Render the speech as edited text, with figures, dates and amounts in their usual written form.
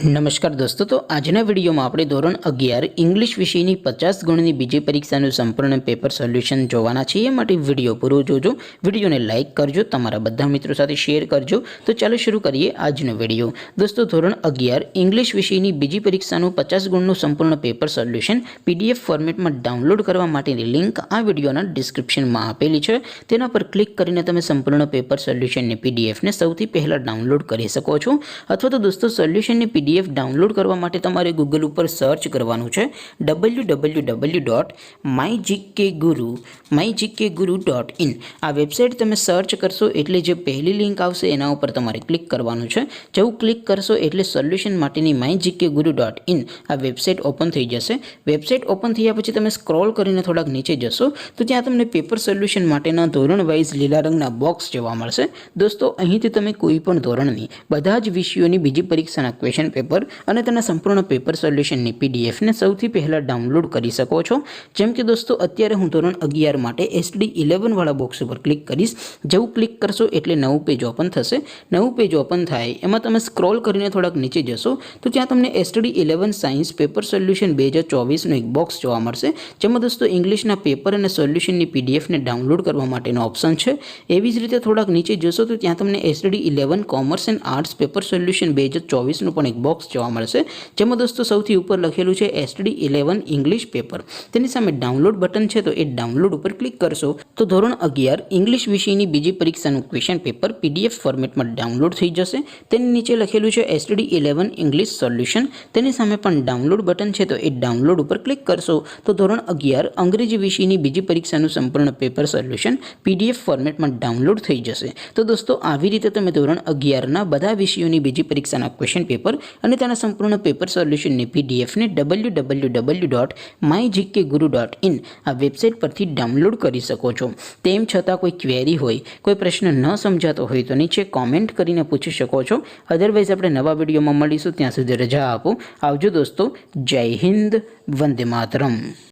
નમસ્કાર દોસ્તો, તો આજના વિડીયોમાં આપણે ધોરણ 11 ઇંગ્લિશ વિષયની 50 ગુણની બીજી પરીક્ષાનું સંપૂર્ણ પેપર સોલ્યુશન જોવાના છીએ। માટે વિડીયો પૂરો જોજો, વિડીયોને લાઇક કરજો, તમારા બધા મિત્રો સાથે શેર કરજો। તો ચાલો શરૂ કરીએ આજનો વિડીયો। દોસ્તો, ધોરણ 11 ઇંગ્લિશ વિષયની બીજી પરીક્ષાનું 50 ગુણનું સંપૂર્ણ પેપર સોલ્યુશન પીડીએફ ફોર્મેટમાં ડાઉનલોડ કરવા માટેની લિંક આ વિડીયોના ડિસ્ક્રિપ્શનમાં આપેલી છે। તેના પર ક્લિક કરીને તમે સંપૂર્ણ પેપર સોલ્યુશનની પીડીએફને સૌથી પહેલાં ડાઉનલોડ કરી શકો છો। અથવા તો દોસ્તો, સોલ્યુશનની પીડીએફ ડાઉનલોડ કરવા માટે તમારે ગૂગલ ઉપર સર્ચ કરવાનું છે www.mygkguru.in। આ વેબસાઇટ તમે સર્ચ કરશો એટલે જે પહેલી લિંક આવશે એના ઉપર તમારે ક્લિક કરવાનું છે। જેવું ક્લિક કરશો એટલે સોલ્યુશન માટેની mygkguru.in આ વેબસાઇટ ઓપન થઈ જશે। વેબસાઇટ ઓપન થયા પછી તમે સ્ક્રોલ કરીને થોડાક નીચે જશો તો ત્યાં તમને પેપર સોલ્યુશન માટેના ધોરણ વાઇઝ લીલા રંગના બોક્સ જોવા મળશે। દોસ્તો, અહીંથી તમે કોઈ પણ ધોરણની બધા જ વિષયોની બીજી પરીક્ષાના ક્વેશ્ચન પેપર અને તેના સંપૂર્ણ પેપર સોલ્યુશનની પીડીએફને સૌથી પહેલાં ડાઉનલોડ કરી શકો છો। જેમ કે દોસ્તો, અત્યારે હું ધોરણ 11 માટે SD11 વાળા બોક્સ ઉપર ક્લિક કરીશ। જેવું ક્લિક કરશો એટલે નવું પેજ ઓપન થશે। નવું પેજ ઓપન થાય એમાં તમે સ્ક્રોલ કરીને થોડાક નીચે જશો તો ત્યાં તમને SD11 સાયન્સ પેપર સોલ્યુશન 2024નું એક બોક્સ જોવા મળશે, જેમાં દોસ્તો ઇંગ્લિશના પેપર અને સોલ્યુશનની પીડીએફને ડાઉનલોડ કરવા માટેનો ઓપ્શન છે। એવી જ રીતે થોડાક નીચે જશો તો ત્યાં તમને SD11 commerce and arts paper solution 2024નું પણ એક બોક્સ જોવા મળશે, જેમાં દોસ્તો સૌથી ઉપર લખેલું છે SD11 ઇંગ્લિશ પેપર। તેની સામે ડાઉનલોડ બટન છે, તો એ ડાઉનલોડ ઉપર ક્લિક કરશો તો ધોરણ 11 ઇંગ્લિશ વિષયની બીજી પરીક્ષાનું ક્વેશ્ચન પેપર પીડીએફ ફોર્મેટમાં ડાઉનલોડ થઈ જશે। તેની નીચે લખેલું છે SD11 ઇંગ્લિશ સોલ્યુશન। તેની સામે પણ ડાઉનલોડ બટન છે, તો એ ડાઉનલોડ ઉપર ક્લિક કરશો તો ધોરણ 11 અંગ્રેજી વિષયની બીજી પરીક્ષાનું સંપૂર્ણ પેપર સોલ્યુશન પીડીએફ ફોર્મેટમાં ડાઉનલોડ થઈ જશે। તો દોસ્તો, આવી રીતે તમે ધોરણ 11ના બધા વિષયોની બીજી પરીક્ષાના ક્વેશ્ચન પેપર અને તેના સંપૂર્ણ પેપર સોલ્યુશનની પીડીએફને www.mygkguru.in આ વેબસાઇટ પરથી ડાઉનલોડ કરી શકો છો। તેમ છતાં કોઈ ક્વેરી હોય, કોઈ પ્રશ્ન ન સમજાતો હોય તો નીચે કોમેન્ટ કરીને પૂછી શકો છો। અધરવાઇઝ આપણે નવા વિડીયોમાં મળીશું, ત્યાં સુધી રજા આપો। આવજો દોસ્તો, જય હિન્દ, વંદે માતરમ।